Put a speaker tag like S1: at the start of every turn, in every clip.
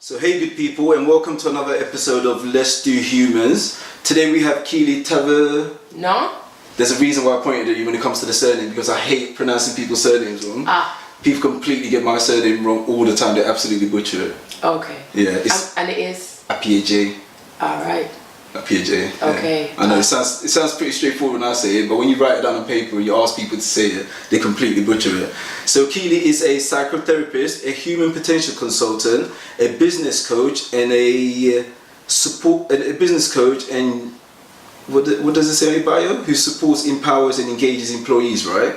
S1: So hey good people, and welcome to another episode of Let's Do Humans. Today we have Keeley Taverner.
S2: No?
S1: There's a reason why I pointed at you when it comes to the surname, because I hate pronouncing people's surnames wrong. People completely get my surname wrong all the time, they absolutely butcher it.
S2: Okay.
S1: Yeah, it's
S2: and it is?
S1: Appiaje.
S2: Alright.
S1: Appiaje.
S2: Okay.
S1: Yeah. I know it sounds pretty straightforward when I say it, but when you write it down on paper and you ask people to say it, they completely butcher it. So Keeley is a psychotherapist, a human potential consultant, a business coach, and a business coach, and what does it say in your bio? Who supports, empowers, and engages employees, right?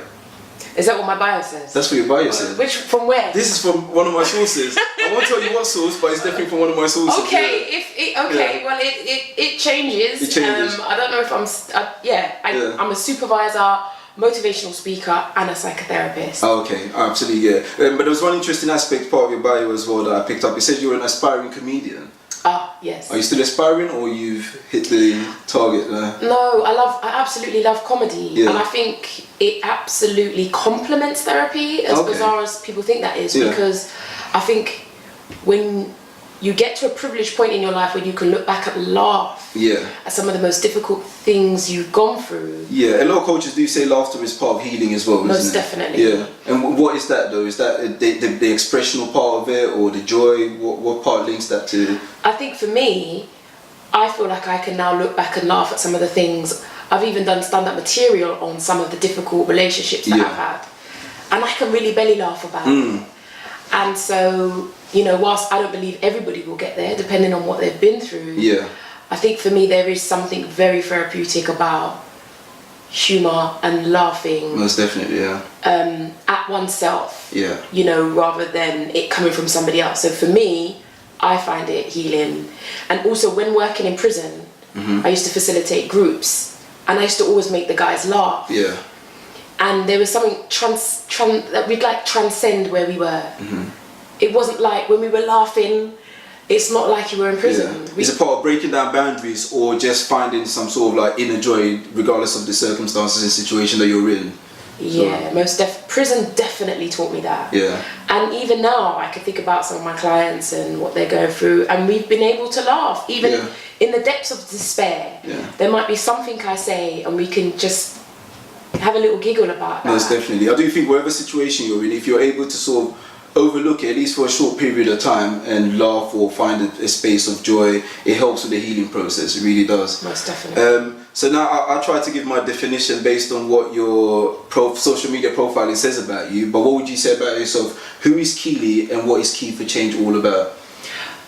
S2: Is that what my bio says?
S1: That's what your bio says.
S2: From where?
S1: This is from one of my sources. I won't tell you what source, but it's definitely from one of my sources.
S2: Okay, yeah. Well, it changes.
S1: It changes.
S2: I don't know if I'm a supervisor, motivational speaker, and a psychotherapist.
S1: Oh, okay, absolutely, yeah. But there was one interesting aspect, part of your bio as well, that I picked up. It said you're an aspiring comedian.
S2: Yes.
S1: Are you still aspiring, or you've hit the target there?
S2: No, I absolutely love comedy,
S1: yeah.
S2: and I think it absolutely complements therapy, as bizarre as people think that is, because I think when you get to a privileged point in your life where you can look back and laugh at some of the most difficult things you've gone through.
S1: Yeah, a lot of coaches do say laughter is part of healing as well,
S2: Most
S1: isn't it?
S2: definitely.
S1: Yeah. And what is that though? Is that the expressional part of it, or the joy? What part links that to?
S2: I think for me, I feel like I can now look back and laugh at some of the things. I've even done stand-up material on some of the difficult relationships that I've had. And I can really belly laugh about it. And so, you know, whilst I don't believe everybody will get there, depending on what they've been through, I think for me there is something very therapeutic about humour and laughing.
S1: Most definitely,
S2: at oneself.
S1: Yeah.
S2: You know, rather than it coming from somebody else. So for me, I find it healing. And also when working in prison, I used to facilitate groups, and I used to always make the guys laugh.
S1: Yeah.
S2: And there was something that we'd like transcend where we were. It wasn't like when we were laughing, it's not like you were in prison.
S1: Yeah. Is it part of breaking down boundaries, or just finding some sort of like inner joy regardless of the circumstances and situation that you're in?
S2: Yeah, prison definitely taught me that.
S1: Yeah.
S2: And even now I can think about some of my clients and what they're going through, and we've been able to laugh even in the depths of despair. There might be something I say and we can just have a little giggle about that.
S1: Most definitely. I do think whatever situation you're in, if you're able to sort of overlook it, at least for a short period of time, and laugh or find a space of joy, it helps with the healing process. It really does.
S2: Most definitely.
S1: So now I try to give my definition based on what your social media profiling says about you, but what would you say about yourself? Who is Keeley, and what is Key for Change all about?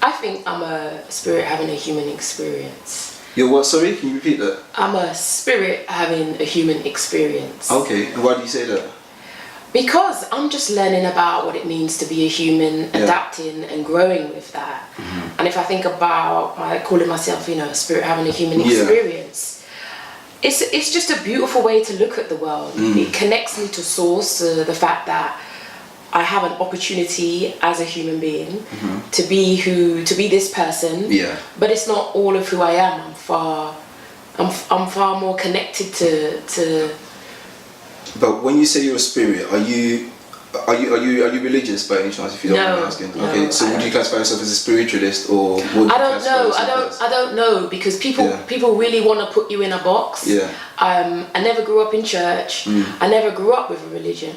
S2: I think I'm a spirit having a human experience.
S1: You're what, sorry? Can you repeat that?
S2: I'm a spirit having a human experience.
S1: Okay, and why do you say that?
S2: Because I'm just learning about what it means to be a human, adapting and growing with that. And if I think about calling myself, you know, a spirit having a human experience, it's just a beautiful way to look at the world. It connects me to source, the fact that I have an opportunity as a human being to be this person. But it's not all of who I am. I'm far more connected to.
S1: But when you say you're a spirit, are you religious by any chance? If you don't mind me asking.
S2: No,
S1: okay, so would you classify yourself as a spiritualist, or? What
S2: I don't know because people really want to put you in a box. I never grew up in church. I never grew up with a religion.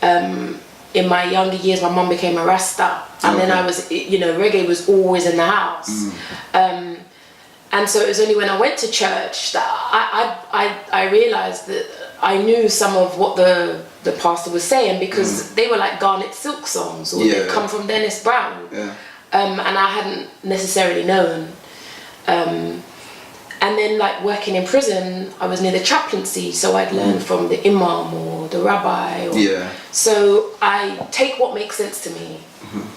S2: In my younger years, my mum became a Rasta, and then I was, you know, reggae was always in the house. And so it was only when I went to church that I realised that I knew some of what the pastor was saying, because they were like Garnet Silk songs, or they come from Dennis Brown, and I hadn't necessarily known. And then, like, working in prison, I was near the chaplaincy, so I'd learn from the imam or the rabbi. So I take what makes sense to me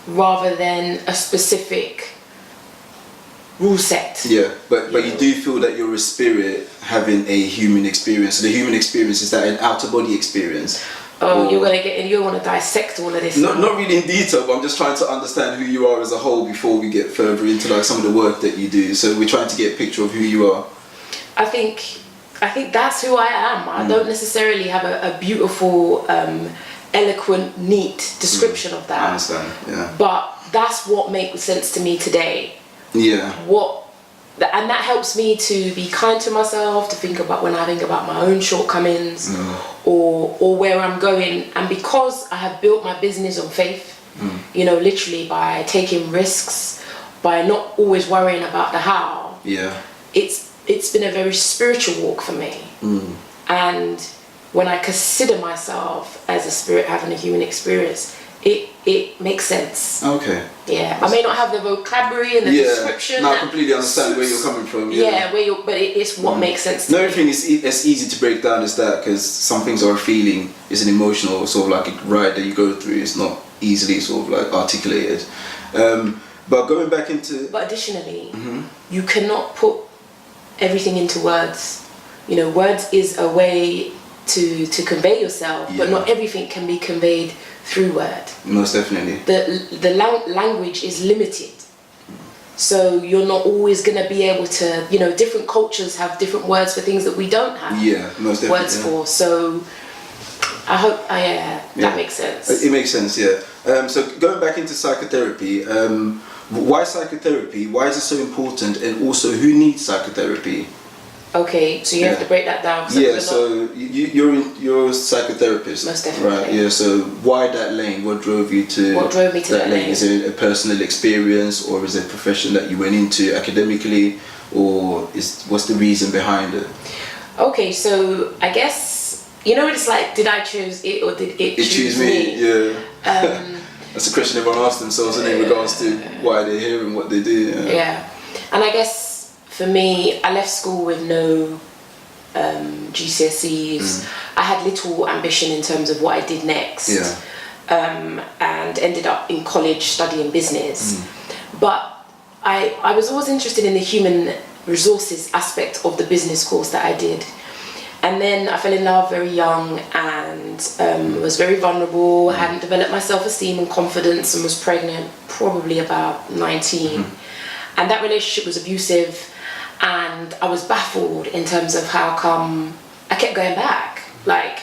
S2: rather than a specific rule set.
S1: But you do feel that you're a spirit having a human experience. So the human experience, is that an outer body experience?
S2: Oh, you're gonna get, you want to dissect all of this.
S1: Not really in detail, but I'm just trying to understand who you are as a whole before we get further into like some of the work that you do. So we're trying to get a picture of who you are.
S2: I think that's who I am. I don't necessarily have a beautiful, eloquent, neat description of that.
S1: I understand. Yeah.
S2: But that's what makes sense to me today.
S1: Yeah.
S2: And that helps me to be kind to myself, to think about when I think about my own shortcomings or where I'm going. And because I have built my business on faith, you know, literally by taking risks, by not always worrying about the how.
S1: Yeah.
S2: It's been a very spiritual walk for me. And when I consider myself as a spirit having a human experience, it makes sense.
S1: Okay.
S2: Yeah, I may not have the vocabulary and the description.
S1: No, I completely understand where you're coming from.
S2: Yeah, but it's what makes sense to me.
S1: Everything is as easy to break down as that, because some things are a feeling, it's an emotional sort of like a ride that you go through. It's not easily sort of like articulated. But going back into...
S2: But additionally, you cannot put everything into words. You know, words is a way to convey yourself, but not everything can be conveyed through word.
S1: Most definitely.
S2: The language is limited. So you're not always going to be able to, you know, different cultures have different words for things that we don't have
S1: most definitely,
S2: words for. So I hope, that makes sense.
S1: It makes sense, yeah. So going back into psychotherapy, why psychotherapy? Why is it so important? And also, who needs psychotherapy?
S2: Okay, so you have to break that down.
S1: So you're a psychotherapist.
S2: Most definitely.
S1: Right, yeah, so why that lane? What drove you to
S2: that lane?
S1: Is it a personal experience, or is it a profession that you went into academically, or what's the reason behind it?
S2: Okay, so I guess, you know what it's like, did I choose it or did it choose me?
S1: Yeah. That's a question everyone asks themselves in regards to why they're here and what they do.
S2: Yeah. And I guess for me, I left school with no GCSEs. I had little ambition in terms of what I did next. And ended up in college studying business. But I was always interested in the human resources aspect of the business course that I did. And then I fell in love very young and was very vulnerable, hadn't developed my self-esteem and confidence, and was pregnant probably about 19. And that relationship was abusive, and I was baffled in terms of how come I kept going back. Like,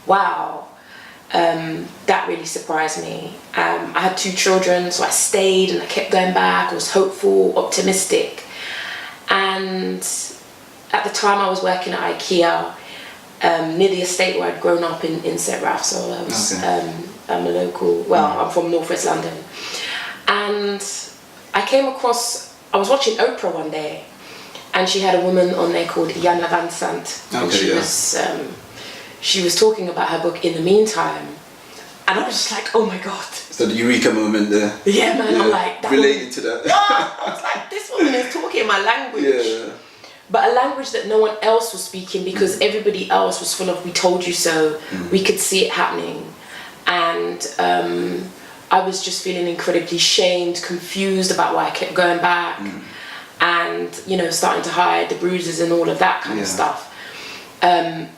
S2: wow, that really surprised me. I had 2 children, so I stayed and I kept going back. I was hopeful, optimistic. And at the time I was working at Ikea, near the estate where I'd grown up in St. Ralph, so I was, I'm a local, I'm from Northwest London. And I was watching Oprah one day, and she had a woman on there called Iyanla Vanzant, and she was talking about her book In the Meantime, and I was just like, oh my god.
S1: So the eureka moment there.
S2: Yeah, man, I'm like,
S1: related to that.
S2: I was like, this woman is talking my language. But a language that no one else was speaking, because everybody else was full of "we told you so." We could see it happening, and I was just feeling incredibly shamed, confused about why I kept going back, and you know, starting to hide the bruises and all of that kind of stuff.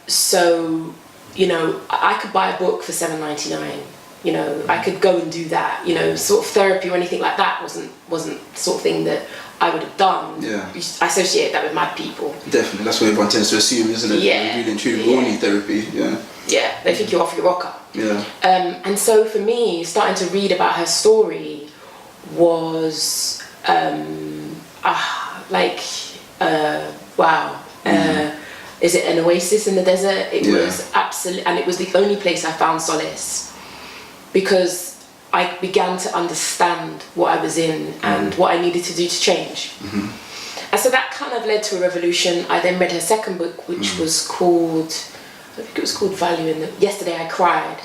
S2: So, you know, I could buy a book for $7.99. You know, I could go and do that. You know, sort of therapy or anything like that wasn't the sort of thing that I would have done. I associate that with mad people.
S1: Definitely, that's what everyone tends to assume, isn't it?
S2: Yeah.
S1: Really and truly, we all need therapy.
S2: Yeah, they think you're off your rocker.
S1: Yeah.
S2: And so for me, starting to read about her story was wow. Is it an oasis in the desert? It was absolutely, and it was the only place I found solace, because I began to understand what I was in and what I needed to do to change. And so that kind of led to a revolution. I then read her second book, which was called, I think it was called Yesterday I Cried.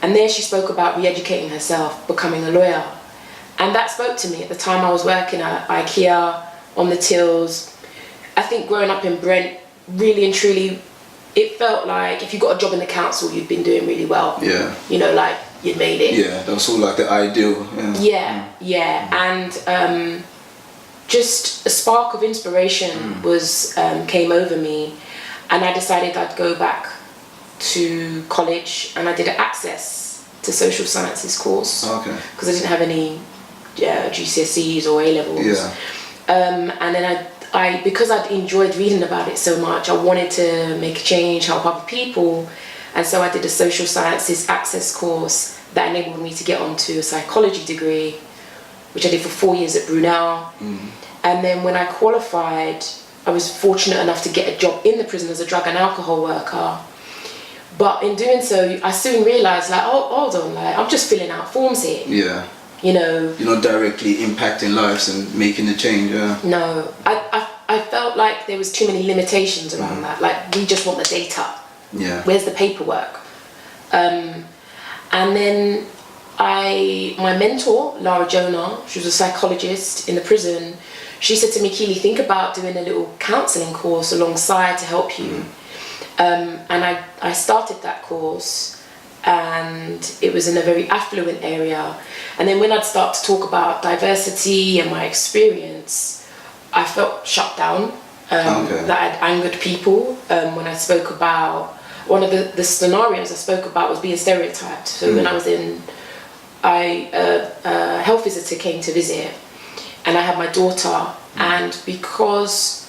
S2: And there she spoke about re-educating herself, becoming a lawyer. And that spoke to me. At the time I was working at Ikea, on the tills. I think growing up in Brent, really and truly, it felt like if you got a job in the council, you'd been doing really well. You know, like you'd made it.
S1: That was sort of like the ideal.
S2: And just a spark of inspiration came over me, and I decided I'd go back to college, and I did an access to social sciences course because I didn't have any GCSEs or A-levels. And then I because I'd enjoyed reading about it so much, I wanted to make a change, help other people, and so I did a social sciences access course that enabled me to get onto a psychology degree, which I did for 4 years at Brunel. And then when I qualified, I was fortunate enough to get a job in the prison as a drug and alcohol worker. But in doing so, I soon realised, like, oh, hold on, like, I'm just filling out forms here.
S1: Yeah.
S2: You know.
S1: You're not directly impacting lives and making a change, yeah.
S2: No. I felt like there was too many limitations around that. Like, we just want the data.
S1: Yeah.
S2: Where's the paperwork? And then my mentor, Lara Jonah, she was a psychologist in the prison. She said to me, Keeley, think about doing a little counselling course alongside to help you. And I started that course, and it was in a very affluent area. And then when I'd start to talk about diversity and my experience, I felt shut down, that I'd angered people. When I spoke about, one of the scenarios I spoke about was being stereotyped. So when I was in, a health visitor came to visit, and I had my daughter, and because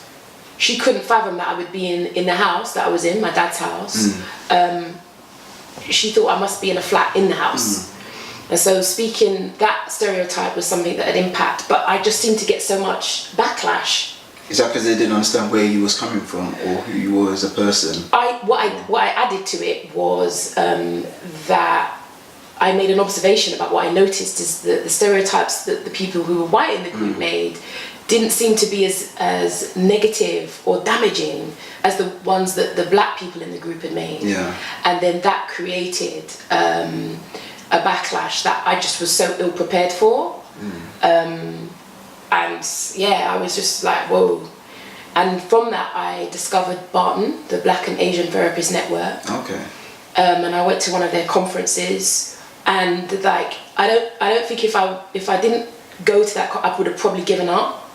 S2: she couldn't fathom that I would be in the house that I was in, my dad's house, she thought I must be in a flat in the house. And so speaking, that stereotype was something that had impact, but I just seemed to get so much backlash.
S1: Is that because they didn't understand where you was coming from or who you were as a person?
S2: What I added to it was that I made an observation about what I noticed is that the stereotypes that the people who were white in the group made didn't seem to be as negative or damaging as the ones that the black people in the group had made.
S1: Yeah.
S2: And then that created a backlash that I just was so ill prepared for. And yeah, I was just like, whoa. And from that, I discovered Barton, the Black and Asian Therapist Network.
S1: Okay.
S2: And I went to one of their conferences, and like, I don't think if I didn't go to that, I would have probably given up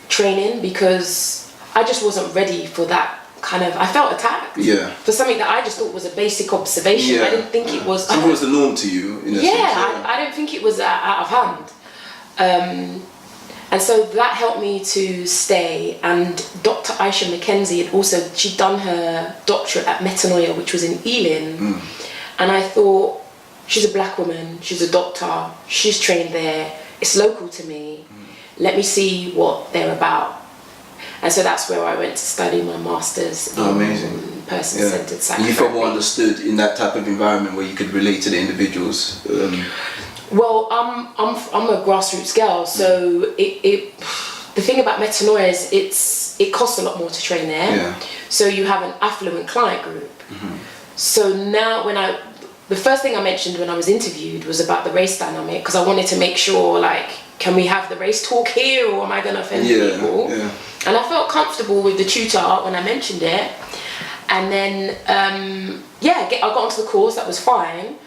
S2: training, because I just wasn't ready for that kind of, I felt attacked.
S1: Yeah.
S2: For something that I just thought was a basic observation.
S1: Yeah.
S2: I didn't think it was.
S1: So it was the norm to you, in a sense.
S2: Yeah, I don't think it was out of hand. And so that helped me to stay. And Dr. Aisha Mackenzie had also, she'd done her doctorate at Metanoia, which was in Ealing. And I thought, she's a black woman, she's a doctor, she's trained there, it's local to me, let me see what they're about. And so that's where I went to study my master's in person-centered psychotherapy.
S1: You felt more understood in that type of environment where you could relate to the individuals.
S2: Well, I'm a grassroots girl, so the thing about Metanoia is it costs a lot more to train there.
S1: Yeah.
S2: So you have an affluent client group. So now the first thing I mentioned when I was interviewed was about the race dynamic, because I wanted to make sure, like, can we have the race talk here, or am I going to offend people? Yeah. And I felt comfortable with the tutor when I mentioned it. And then, I got onto the course, that was fine.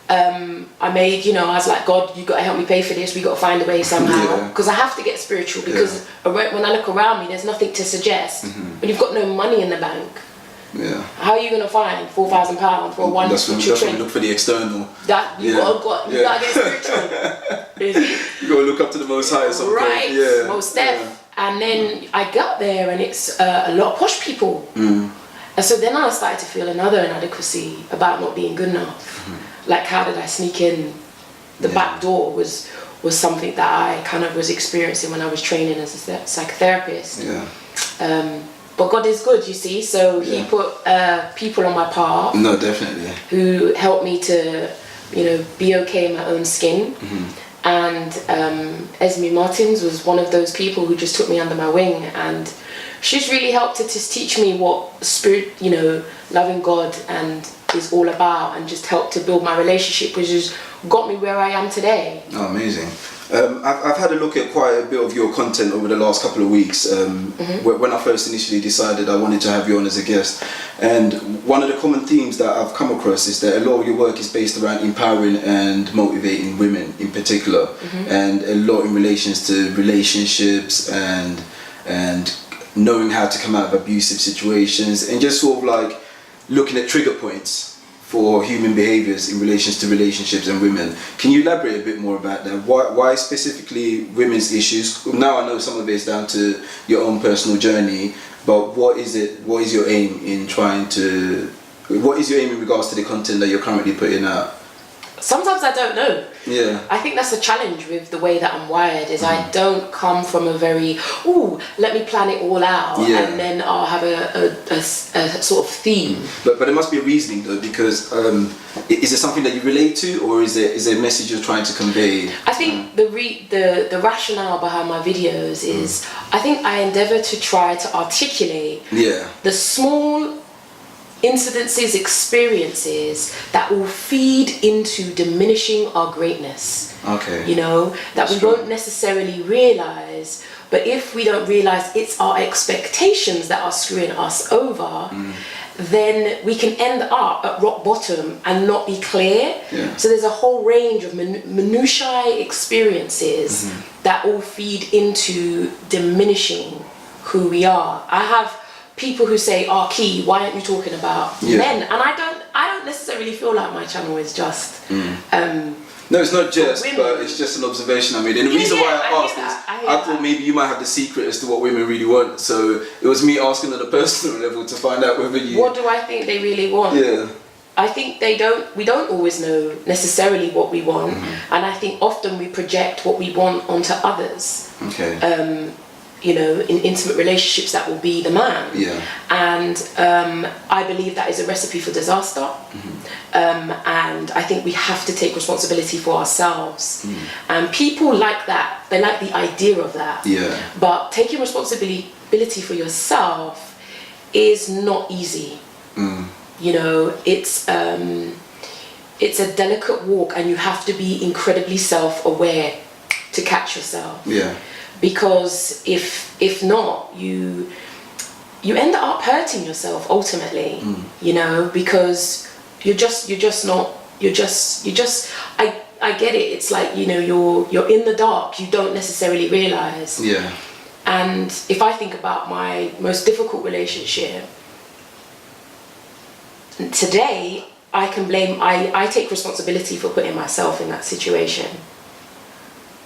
S2: I made, I was like, God, you got to help me pay for this, we got to find a way somehow, because I have to get spiritual, because when I look around me, there's nothing to suggest. When you've got no money in the bank, how are you going to find £4,000 for one
S1: That's when you look for the external.
S2: That you gotta get spiritual.
S1: You gotta look up to the Most High or something.
S2: Right, most def. And then I got there, and it's a lot of posh people. And so then I started to feel another inadequacy about not being good enough. Like, how did I sneak in? The back door was something that I kind of was experiencing when I was training as a psychotherapist. But God is good, you see, so He put people on my path.
S1: No, definitely. Who
S2: helped me to, be okay in my own skin. And Esme Martins was one of those people who just took me under my wing, and she's really helped to just teach me what spirit, loving God and is all about, and just helped to build my relationship, which has got me where I am today.
S1: Oh, amazing. I've had a look at quite a bit of your content over the last couple of weeks. When I first initially decided I wanted to have you on as a guest, and one of the common themes that I've come across is that a lot of your work is based around empowering and motivating women in particular, and a lot in relations to relationships and knowing how to come out of abusive situations, and just sort of like looking at trigger points for human behaviors in relations to relationships and women. Can you elaborate a bit more about that? Why specifically women's issues? Now I know some of it is down to your own personal journey, but what is your aim in what is your aim in regards to the content that you're currently putting out?
S2: Sometimes I don't know. I think that's the challenge with the way that I'm wired, is I don't come from a very, let me plan it all out and then I'll have a sort of theme.
S1: But there must be a reasoning though, because is it something that you relate to, or is there a message you're trying to convey?
S2: I think the rationale behind my videos is I think I endeavour to try to articulate the small incidences, experiences that will feed into diminishing our greatness. You know, that we won't necessarily realise, but if we don't realise it's our expectations that are screwing us over, then we can end up at rock bottom and not be clear. So there's a whole range of minutiae experiences that all feed into diminishing who we are. I have people who say, Key, why aren't you talking about men? And I don't necessarily feel like my channel is just
S1: no, it's not just, but it's just an observation I made. And the reason why I asked is I thought maybe you might have the secret as to what women really want. So it was me asking on a personal level to find out whether you...
S2: What do I think they really want? I think we don't always know necessarily what we want. And I think often we project what we want onto others. You know, in intimate relationships, that will be the man. And I believe that is a recipe for disaster. And I think we have to take responsibility for ourselves. And people like that, they like the idea of that. But taking responsibility for yourself is not easy. You know, it's a delicate walk, and you have to be incredibly self-aware to catch yourself. Because if not, you end up hurting yourself ultimately. You know, because you're just I get it. It's like, you know, you're in the dark. You don't necessarily realize. And if I think about my most difficult relationship today, I take responsibility for putting myself in that situation,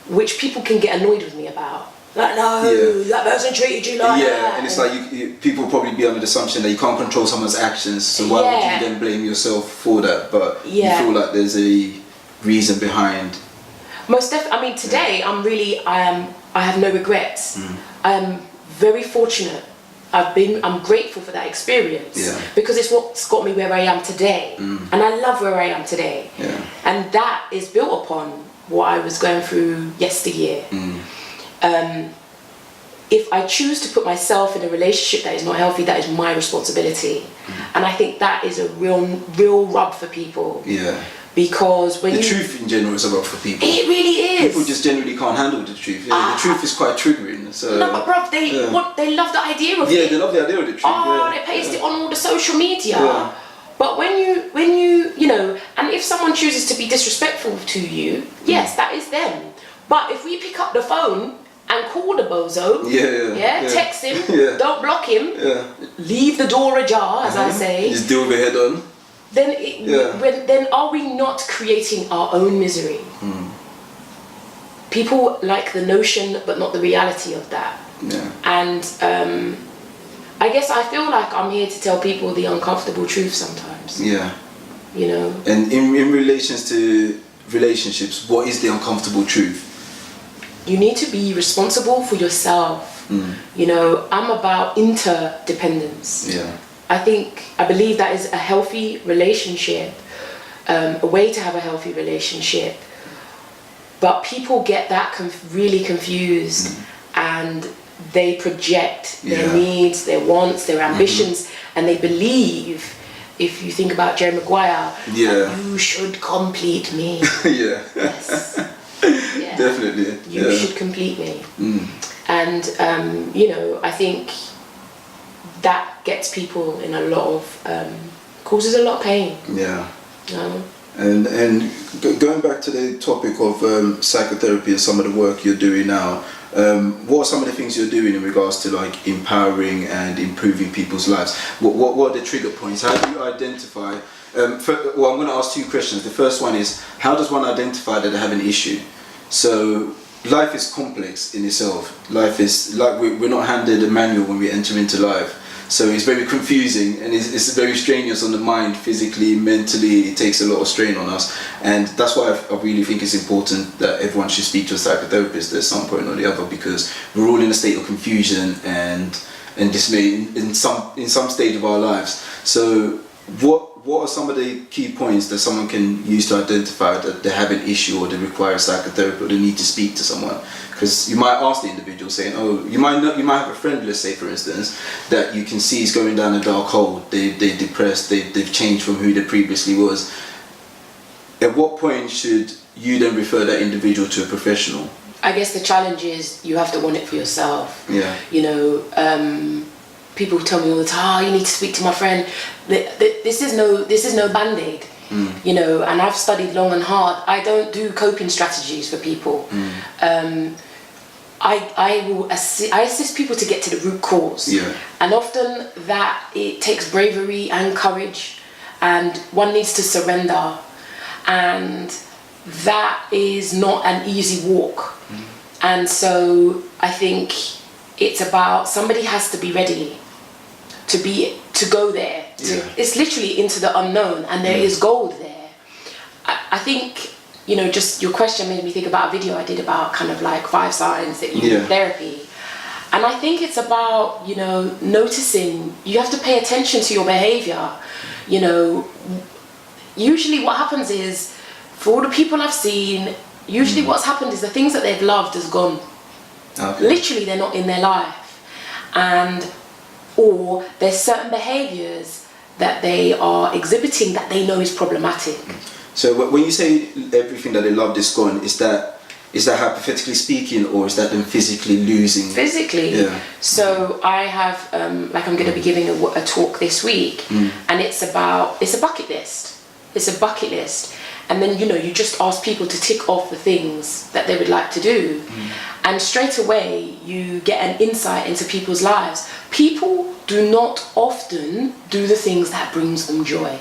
S2: which people can get annoyed with me about. Like, no, that person treated you like that.
S1: And it's like people probably be under the assumption that you can't control someone's actions, so why would you then blame yourself for that? But you feel like there's a reason behind.
S2: Most definitely. I mean, today I have no regrets. I am very fortunate. I'm grateful for that experience because it's what's got me where I am today, and I love where I am today. And that is built upon what I was going through yesteryear. If I choose to put myself in a relationship that is not healthy, that is my responsibility. And I think that is a real rub for people. Because when
S1: the truth in general is a rub for people.
S2: It really is.
S1: People just generally can't handle the truth. The truth is quite triggering. So
S2: no, but bruv, they love the idea of it.
S1: Yeah, they love the idea of the truth.
S2: They paste it on all the social media. But when you know, and if someone chooses to be disrespectful to you, yes, that is them. But if we pick up the phone and call the bozo, text him, don't block him, leave the door ajar, as I say.
S1: Just deal with your head on.
S2: Then, then are we not creating our own misery? People like the notion, but not the reality of that. And I guess I feel like I'm here to tell people the uncomfortable truth sometimes. You know.
S1: And in relations to relationships, what is the uncomfortable truth?
S2: You need to be responsible for yourself. You know, I'm about interdependence. I believe that is a healthy relationship, a way to have a healthy relationship. But people get that really confused, and they project their needs, their wants, their ambitions, and they believe, if you think about Jerry Maguire, you should complete me. Yes.
S1: Definitely.
S2: You should complete me. And, you know, I think that gets people in a lot of, causes a lot of pain. You know?
S1: And going back to the topic of psychotherapy and some of the work you're doing now, what are some of the things you're doing in regards to like empowering and improving people's lives? What are the trigger points? How do you identify? I'm going to ask two questions. The first one is, how does one identify that they have an issue? So life is complex in itself. Life is like we're not handed a manual when we enter into life. So it's very confusing, and it's very strenuous on the mind, physically, mentally. It takes a lot of strain on us, and that's why I really think it's important that everyone should speak to a psychotherapist at some point or the other, because we're all in a state of confusion and dismay in some stage of our lives. So what are some of the key points that someone can use to identify that they have an issue, or they require psychotherapy, or they need to speak to someone? Because you might ask the individual, saying, "Oh, you might have a friend, let's say for instance, that you can see is going down a dark hole. They're depressed. They've changed from who they previously was." At what point should you then refer that individual to a professional?
S2: I guess the challenge is you have to want it for yourself.
S1: Yeah.
S2: You know, people tell me all the time, "Oh, you need to speak to my friend." This is no Band-Aid. You know, and I've studied long and hard. I don't do coping strategies for people. I assist people to get to the root cause.
S1: Yeah.
S2: And often that it takes bravery and courage, and one needs to surrender, and that is not an easy walk. And so I think it's about, somebody has to be ready to go there. It's literally into the unknown, and there is gold there. I think, you know, just your question made me think about a video I did about kind of like 5 signs that you need therapy. And I think it's about, you know, noticing, you have to pay attention to your behavior. You know, usually what happens is, for all the people I've seen, usually what's happened is the things that they've loved has gone. Okay. Literally, they're not in their life. Or there's certain behaviors that they are exhibiting that they know is problematic.
S1: So when you say everything that they loved is gone, is that hypothetically speaking, or is that them physically losing?
S2: Physically. Yeah. So I have, I'm going to be giving a talk this week, and it's a bucket list. It's a bucket list. And then, you know, you just ask people to tick off the things that they would like to do. And straight away, you get an insight into people's lives. People do not often do the things that brings them joy.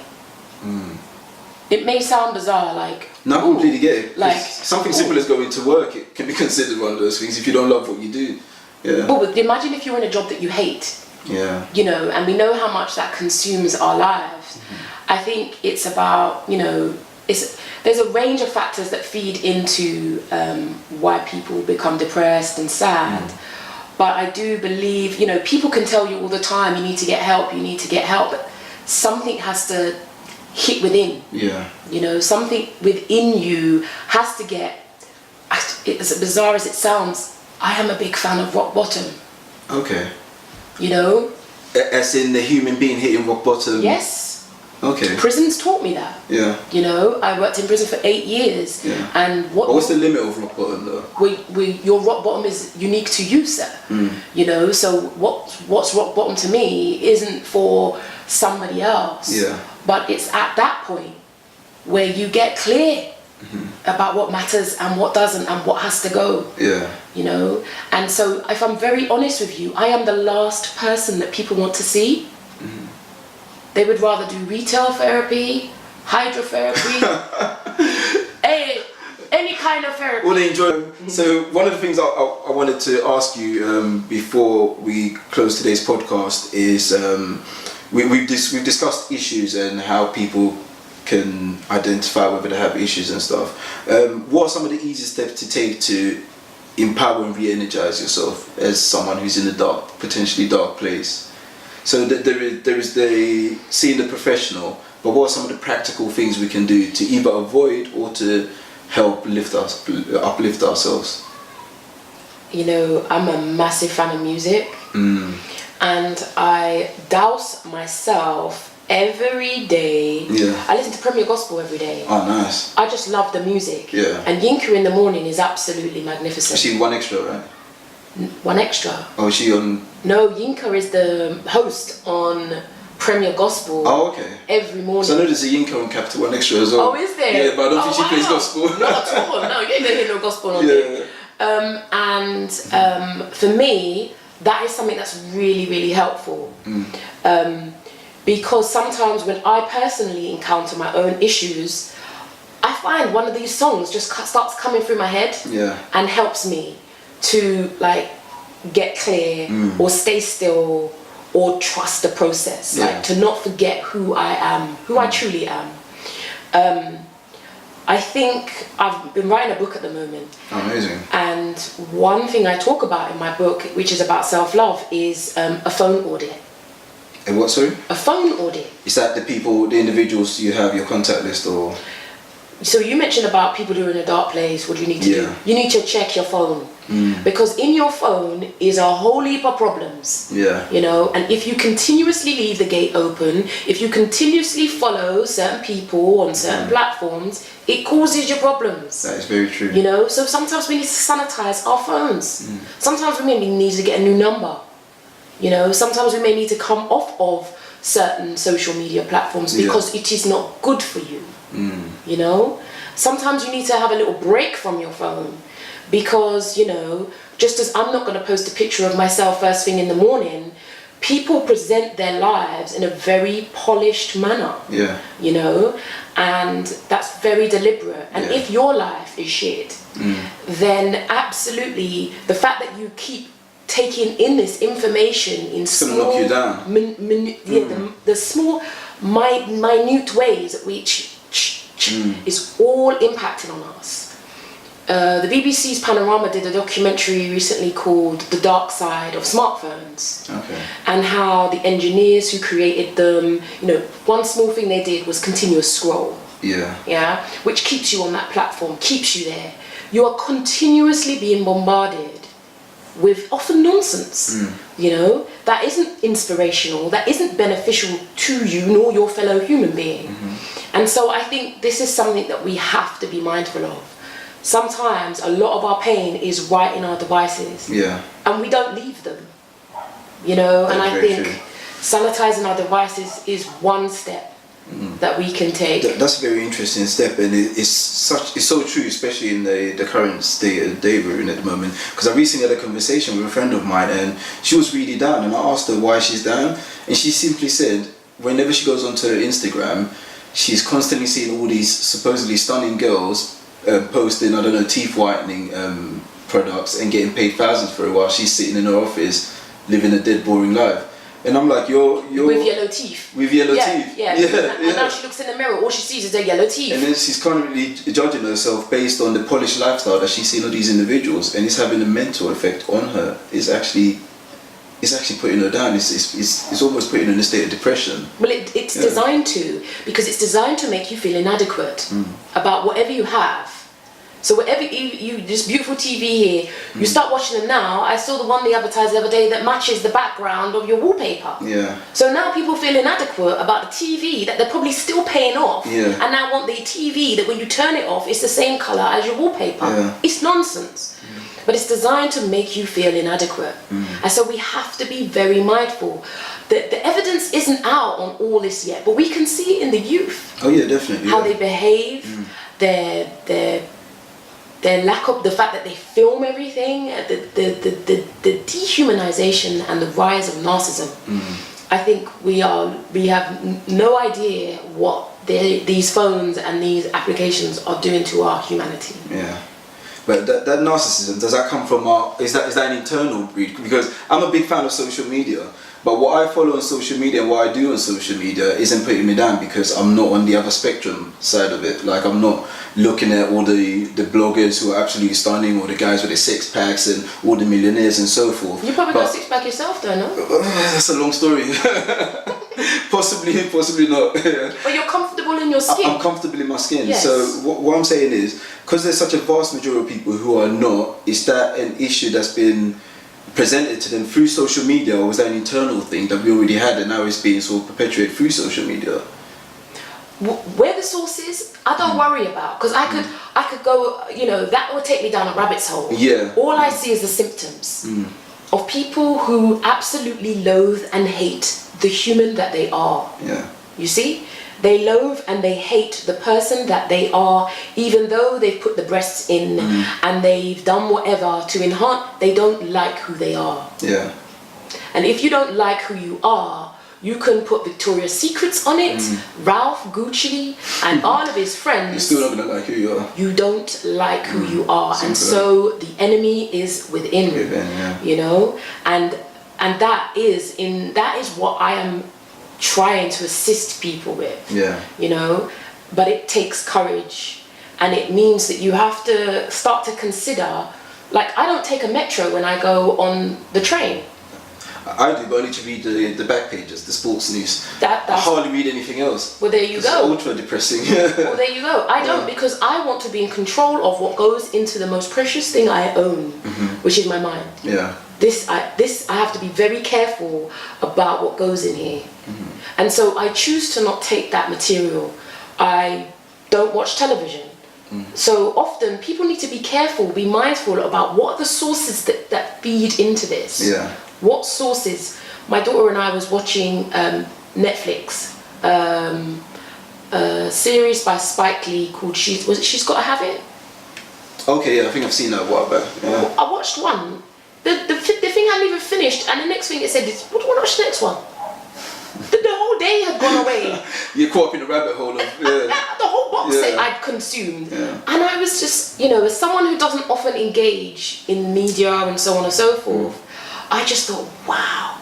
S2: It may sound bizarre, like...
S1: No, I completely get it.
S2: Like,
S1: something simple as going to work, it can be considered one of those things if you don't love what you do. Yeah.
S2: But imagine if you're in a job that you hate.
S1: Yeah.
S2: You know, and we know how much that consumes our lives. I think it's about, you know, there's a range of factors that feed into why people become depressed and sad. But I do believe, you know, people can tell you all the time, you need to get help, but something has to hit within. Yeah. You know, something within you has to get, as bizarre as it sounds, I am a big fan of rock bottom. Okay. You know?
S1: As in the human being hitting rock bottom?
S2: Yes.
S1: Okay.
S2: Prisons taught me that. Yeah. You know, I worked in prison for 8 years. Yeah. And
S1: what's the limit of rock bottom though?
S2: Your rock bottom is unique to you, sir. You know, so what's rock bottom to me isn't for somebody else. Yeah. But it's at that point where you get clear about what matters and what doesn't and what has to go. Yeah. You know? And so if I'm very honest with you, I am the last person that people want to see. They would rather do retail therapy, hydrotherapy, any kind of therapy.
S1: Well, they enjoy. So one of the things I wanted to ask you before we close today's podcast is we've discussed issues and how people can identify whether they have issues and stuff. What are some of the easiest steps to take to empower and re-energize yourself as someone who's in a potentially dark place? So there is the seeing the professional, but what are some of the practical things we can do to either avoid or to help uplift ourselves?
S2: You know, I'm a massive fan of music, and I douse myself every day. Yeah. I listen to Premier Gospel every day.
S1: Oh, nice.
S2: I just love the music. Yeah. And Yinka in the morning is absolutely magnificent.
S1: She's One Extra, right?
S2: One Extra.
S1: Oh, is she on?
S2: No, Yinka is the host on Premier Gospel.
S1: Oh, okay.
S2: Every morning.
S1: So I know there's a Yinka on Capital One Extra as well.
S2: Oh, is there?
S1: Yeah, but I don't think she plays gospel.
S2: Not at all. No, you ain't gonna hear no gospel on there. For me, that is something that's really, really helpful. Because sometimes when I personally encounter my own issues, I find one of these songs just starts coming through my head and helps me to like get clear or stay still or trust the process, like to not forget who I am, who I truly am. I think I've been writing a book at the moment.
S1: Amazing.
S2: And one thing I talk about in my book, which is about self-love, is a phone audit.
S1: A what, sorry?
S2: A phone audit.
S1: Is that the individuals you have your contact list, or?
S2: So you mentioned about people who are in a dark place. What do you need to do? You need to check your phone. Because in your phone is a whole heap of problems. You know, and if you continuously leave the gate open, if you continuously follow certain people on certain platforms, it causes you problems.
S1: That is very true.
S2: You know, so sometimes we need to sanitize our phones. Sometimes we may need to get a new number. You know, sometimes we may need to come off of certain social media platforms because it is not good for you. You know, sometimes you need to have a little break from your phone because, you know, just as I'm not going to post a picture of myself first thing in the morning, people present their lives in a very polished manner. You know, and that's very deliberate. And if your life is shit, then absolutely the fact that you keep taking in this information in small,
S1: knock you down.
S2: The small, minute ways at which is all impacting on us. The BBC's Panorama did a documentary recently called The Dark Side of Smartphones. And how the engineers who created them, you know, one small thing they did was continuous scroll. Which keeps you on that platform, keeps you there. You are continuously being bombarded with often nonsense, you know, that isn't inspirational, that isn't beneficial to you nor your fellow human being. And so I think this is something that we have to be mindful of. Sometimes a lot of our pain is right in our devices, and we don't leave them, you know. And I think sanitizing our devices is one step that we can take.
S1: That's a very interesting step, and it's so true, especially in the current state of the day we're in at the moment. Because I recently had a conversation with a friend of mine, and she was really down, and I asked her why she's down, and she simply said whenever she goes onto Instagram, she's constantly seeing all these supposedly stunning girls posting, I don't know, teeth whitening products and getting paid thousands for it while she's sitting in her office living a dead boring life. And I'm like, you're
S2: with yellow teeth.
S1: With yellow teeth.
S2: And now she looks in the mirror, all she sees is her yellow teeth.
S1: And then she's currently judging herself based on the polished lifestyle that she's seen of these individuals, and it's having a mental effect on her. It's actually putting her down. It's almost putting her in a state of depression.
S2: Well, it's designed to, because it's designed to make you feel inadequate about whatever you have. So whatever you this beautiful TV here, you start watching them now. I saw the one they advertised the other day that matches the background of your wallpaper. So now people feel inadequate about the TV that they're probably still paying off, and now want the TV that when you turn it off, it's the same color as your wallpaper. It's nonsense. But it's designed to make you feel inadequate. And so we have to be very mindful. The evidence isn't out on all this yet, but we can see it in the youth.
S1: Oh yeah, definitely.
S2: How they behave, their lack of, the fact that they film everything, the dehumanization and the rise of narcissism. I think we have no idea what these phones and these applications are doing to our humanity.
S1: But that narcissism, does that come from is that an internal breed? Because I'm a big fan of social media, but what I follow on social media and what I do on social media isn't putting me down, because I'm not on the other spectrum side of it. Like, I'm not looking at all the bloggers who are absolutely stunning, or the guys with the six packs and all the millionaires and so forth.
S2: You probably got a six pack yourself though, no?
S1: That's a long story. Possibly not.
S2: But you're comfortable in your skin.
S1: I'm comfortable in my skin. So what I'm saying is, because there's such a vast majority of people who are not, is that an issue that's been presented to them through social media, or was that an internal thing that we already had and now it's being sort of perpetuated through social media?
S2: Where the source is, I don't worry about, because I could go, you know, that would take me down a rabbit's hole. All I see is the symptoms of people who absolutely loathe and hate the human that they are. You see? They loathe and they hate the person that they are, even though they've put the breasts in and they've done whatever to enhance, they don't like who they are. And if you don't like who you are, you can put Victoria's Secrets on it, Ralph, Gucci, and all of his friends.
S1: You're still not gonna like who you are.
S2: You don't like who you are, and so the enemy is within. You know, and And that is what I am trying to assist people with.
S1: Yeah.
S2: You know, but it takes courage, and it means that you have to start to consider, like, I don't take a metro when I go on the train.
S1: I do, but only to read the back pages, the sports news.
S2: That's,
S1: I hardly read anything else.
S2: Well, there you go.
S1: It's ultra depressing.
S2: Well, there you go. I don't, because I want to be in control of what goes into the most precious thing I own, which is my mind.
S1: Yeah.
S2: I have to be very careful about what goes in here. And so I choose to not take that material. I don't watch television. So often people need to be careful, be mindful about what are the sources that feed into this.
S1: Yeah.
S2: What sources? My daughter and I was watching Netflix, a series by Spike Lee called She's Gotta Have It?
S1: Okay, yeah, I think I've seen that a while back. Yeah.
S2: I watched one. The thing hadn't even finished, and the next thing it said is, what do you want to watch the next one? The whole day had gone away.
S1: You're caught up in the rabbit hole of...
S2: The whole box set I'd consumed.
S1: Yeah.
S2: And I was just, you know, as someone who doesn't often engage in media and so on and so forth, I just thought, wow.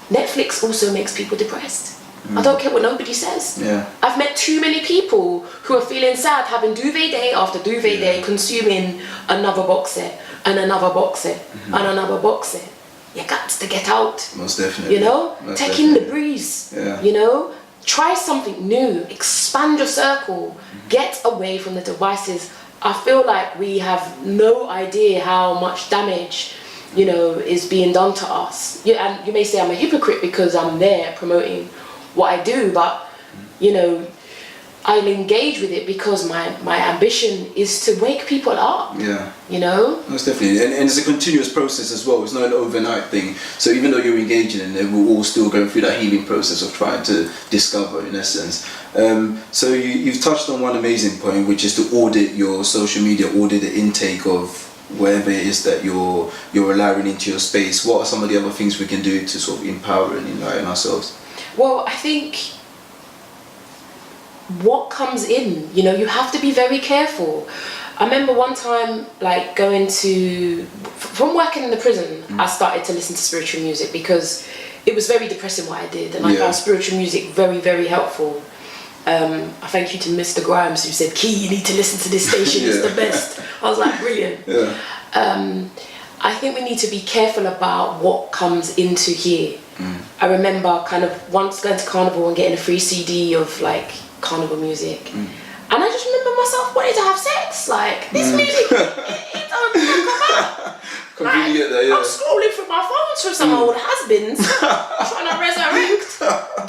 S2: Netflix also makes people depressed. I don't care what nobody says.
S1: Yeah.
S2: I've met too many people who are feeling sad, having duvet day after duvet day, consuming another box set and another box set and another box set. You got to get out.
S1: Most definitely.
S2: You know, take in the breeze.
S1: Yeah.
S2: You know, try something new, expand your circle, get away from the devices. I feel like we have no idea how much damage, you know, is being done to us. And you may say I'm a hypocrite because I'm there promoting what I do, but you know, I'll engage with it because my ambition is to wake people up.
S1: Yeah.
S2: You know?
S1: Most definitely. And it's a continuous process as well. It's not an overnight thing. So even though you're engaging in it, we're all still going through that healing process of trying to discover, in essence. So you've touched on one amazing point, which is to audit your social media, audit the intake of whatever it is that you're allowing into your space. What are some of the other things we can do to sort of empower and enlighten ourselves?
S2: Well, I think what comes in, you know, you have to be very careful. I remember one time, like, from working in the prison, I started to listen to spiritual music because it was very depressing what I did, and I found spiritual music very, very helpful. I thank you to Mr. Grimes who said, Key, you need to listen to this station, it's the best. I was like, brilliant. Yeah. I think we need to be careful about what comes into here. I remember kind of once going to Carnival and getting a free CD of like Carnival music. And I just remember myself wanting to have sex. Like, this music, it don't come out. Like, I'm scrolling through my phones for some old has-beens trying to resurrect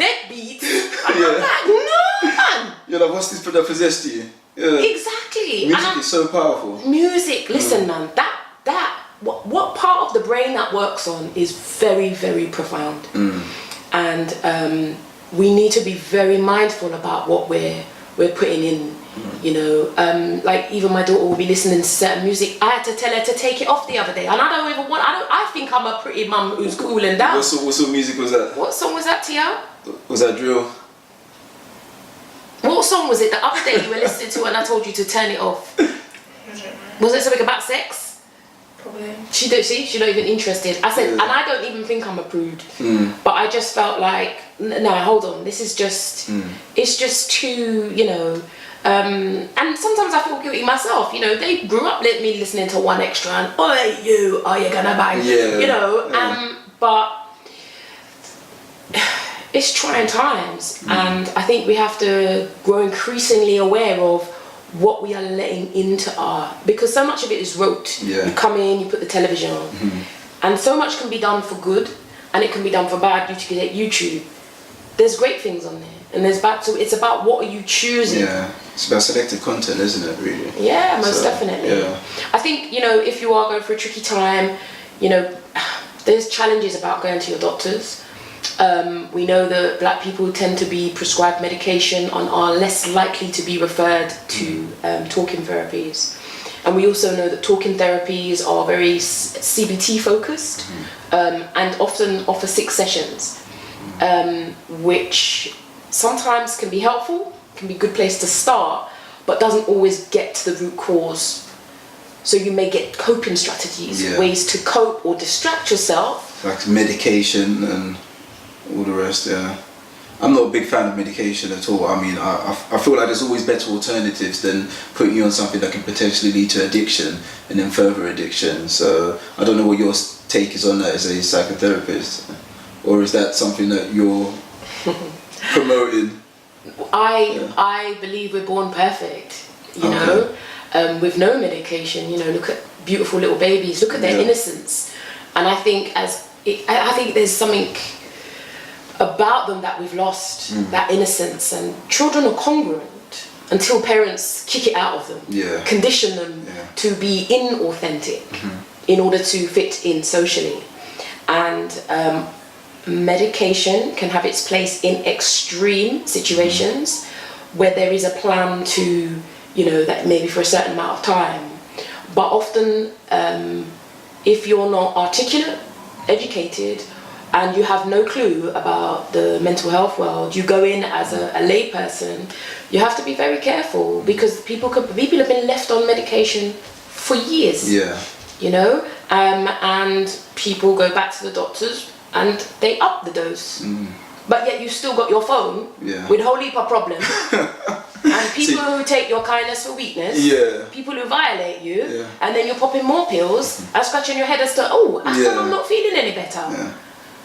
S2: deadbeats. And I'm like, no, man.
S1: You're like, what's this that possessed you? Yeah.
S2: Exactly.
S1: Music is so powerful.
S2: Music, listen, man, what part of the brain that works on is very, very profound. And we need to be very mindful about what we're putting in. You know, like even my daughter will be listening to certain music. I had to tell her to take it off the other day, and I think I'm a pretty mum who's cool and down.
S1: What sort of music was that?
S2: What song was that, Tia?
S1: Was that drill?
S2: What song was it the other day you were listening to and I told you to turn it off? Was it something about sex?
S3: Probably.
S2: She's not even interested. I said, and I don't even think I'm approved. But I just felt like, no, hold on, this is just, it's just too, you know, and sometimes I feel guilty myself, you know, they grew up me listening to One Extra and, oi, you, are you gonna bang?
S1: Yeah.
S2: You know, but it's trying times, and I think we have to grow increasingly aware of what we are letting into art, because so much of it is rote. You come in, you put the television on, and so much can be done for good and it can be done for bad. You can get YouTube, there's great things on there, and there's bad, so it's about what are you choosing.
S1: It's about selected content, isn't it, really?
S2: Most definitely. I think, you know, if you are going through a tricky time, you know, there's challenges about going to your doctors. We know that black people tend to be prescribed medication and are less likely to be referred to talking therapies. And we also know that talking therapies are very CBT focused and often offer 6 sessions, which sometimes can be helpful, can be a good place to start, but doesn't always get to the root cause So you may get coping strategies, ways to cope or distract yourself.
S1: Like medication and all the rest, yeah. I'm not a big fan of medication at all. I mean, I feel like there's always better alternatives than putting you on something that can potentially lead to addiction and then further addiction. So I don't know what your take is on that as a psychotherapist, or is that something that you're promoting?
S2: I believe we're born perfect, you know, with no medication. You know, look at beautiful little babies. Look at their innocence, and I think I think there's something about them that we've lost, that innocence. And children are congruent until parents kick it out of them, condition them to be inauthentic in order to fit in socially. And medication can have its place in extreme situations where there is a plan to, you know, that maybe for a certain amount of time. But often, if you're not articulate, educated, and you have no clue about the mental health world, you go in as a lay person, you have to be very careful, because people have been left on medication for years. You know, and people go back to the doctors and they up the dose. But yet you still got your phone with a whole heap of problems. And people who take your kindness for weakness, people who violate you, and then you're popping more pills and scratching your head as to, how come I'm not feeling any better?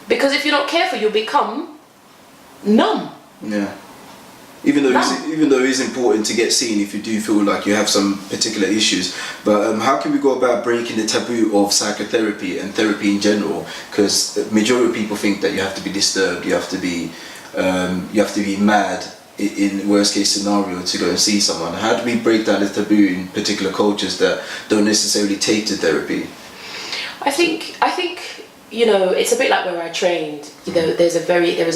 S2: Because if you're not careful, you'll become numb.
S1: Even though it's important to get seen if you do feel like you have some particular issues, but how can we go about breaking the taboo of psychotherapy and therapy in general? Because the majority of people think that you have to be disturbed, you have to be mad in worst case scenario to go and see someone. How do we break down the taboo in particular cultures that don't necessarily take to therapy?
S2: I think you know, it's a bit like where I trained. You know, there was a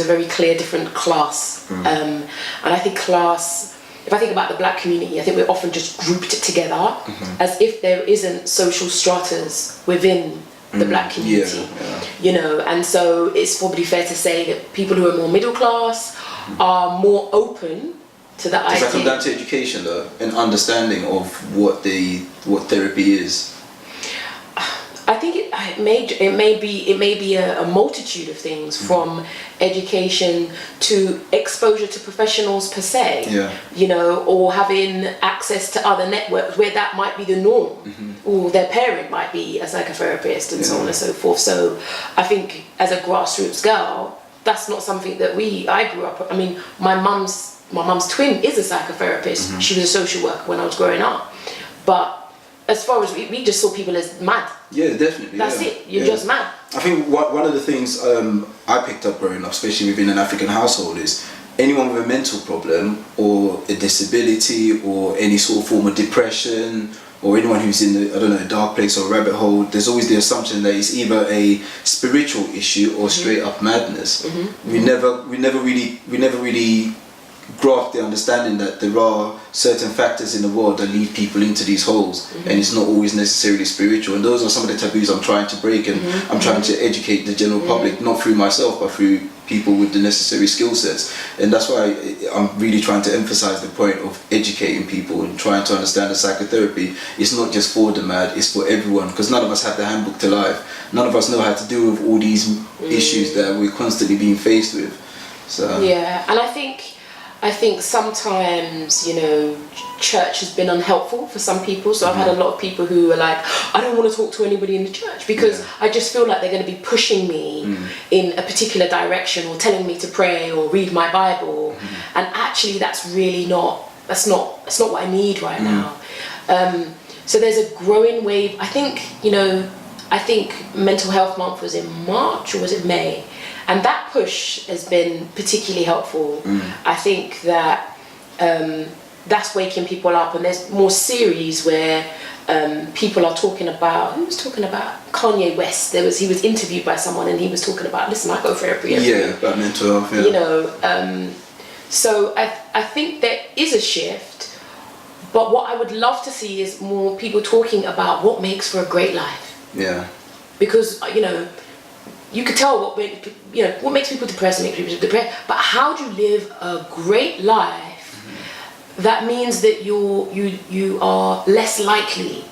S2: very clear different class, and I think class. If I think about the black community, I think we're often just grouped together as if there isn't social stratas within the black community. You know, and so it's probably fair to say that people who are more middle class are more open to the idea.
S1: Does that come down to education though, and understanding of what therapy is?
S2: I think it may be a multitude of things, from education to exposure to professionals per se, you know, or having access to other networks where that might be the norm, or their parent might be a psychotherapist and so on and so forth. So I think as a grassroots girl, that's not something that I grew up. I mean, my mum's twin is a psychotherapist. She was a social worker when I was growing up, but as far as we just saw people as mad.
S1: Yeah, definitely.
S2: That's it. You're just mad.
S1: I think one of the things I picked up growing up, especially within an African household, is anyone with a mental problem or a disability or any sort of form of depression, or anyone who's in a dark place or a rabbit hole, there's always the assumption that it's either a spiritual issue or straight up madness. We never really grasp the understanding that there are certain factors in the world that lead people into these holes, and it's not always necessarily spiritual. And those are some of the taboos I'm trying to break, and I'm trying to educate the general public, not through myself but through people with the necessary skill sets. And that's why I'm really trying to emphasize the point of educating people and trying to understand that psychotherapy is not just for the mad, it's for everyone, because none of us have the handbook to life. None of us know how to deal with all these issues that we're constantly being faced with. So
S2: yeah, and I think sometimes, you know, church has been unhelpful for some people. So I've had a lot of people who are like, I don't want to talk to anybody in the church because I just feel like they're going to be pushing me in a particular direction, or telling me to pray or read my Bible. And actually that's really that's not what I need right now. So there's a growing wave. I think Mental Health Month was in March, or was it May? And that push has been particularly helpful. I think that that's waking people up, and there's more series where people are talking about, who was talking about Kanye West. He was interviewed by someone, and he was talking about, listen, I go therapy every week.
S1: About mental health,
S2: you know. So I think there is a shift, but what I would love to see is more people talking about what makes for a great life. Because, you know, you could tell what makes people depressed, but how do you live a great life that means that you are less likely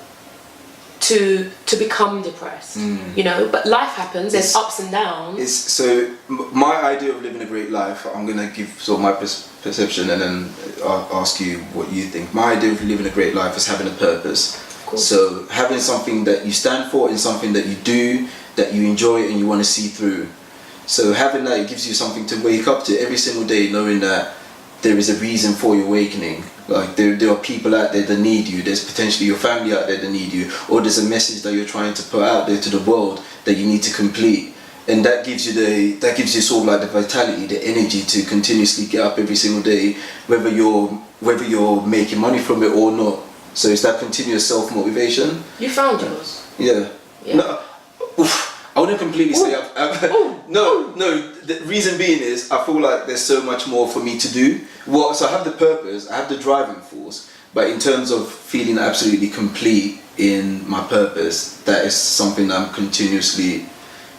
S2: to become depressed, you know. But life happens. There's ups and downs.
S1: So my idea of living a great life, I'm gonna give sort of my perception, and then I'll ask you what you think. My idea of living a great life is having a purpose. So having something that you stand for and something that you do that you enjoy and you want to see through. So having that, it gives you something to wake up to every single day, knowing that there is a reason for your awakening. Like there are people out there that need you. There's potentially your family out there that need you, or there's a message that you're trying to put out there to the world that you need to complete. And that gives you sort of like the vitality, the energy to continuously get up every single day, whether you're making money from it or not. So it's that continuous self-motivation.
S2: You found yours.
S1: Yeah. No, I wouldn't completely say no. The reason being is I feel like there's so much more for me to do. So I have the purpose, I have the driving force, but in terms of feeling absolutely complete in my purpose, that is something that I'm continuously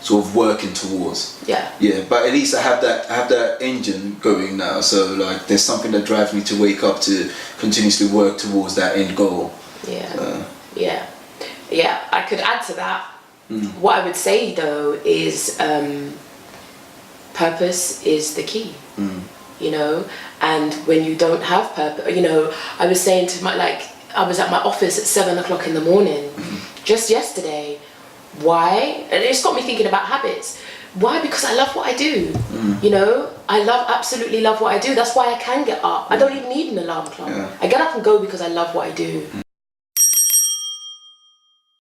S1: sort of working towards.
S2: Yeah.
S1: But at least I have that engine going now. So like there's something that drives me to wake up to continuously work towards that end goal.
S2: Yeah. I could add to that. What I would say though is purpose is the key. You know, and when you don't have purpose, you know, I was saying to I was at my office at 7 o'clock in the morning just yesterday. Why? And it's got me thinking about habits. Why? Because I love what I do. You know, I absolutely love what I do. That's why I can get up. I don't even need an alarm clock. I get up and go because I love what I do.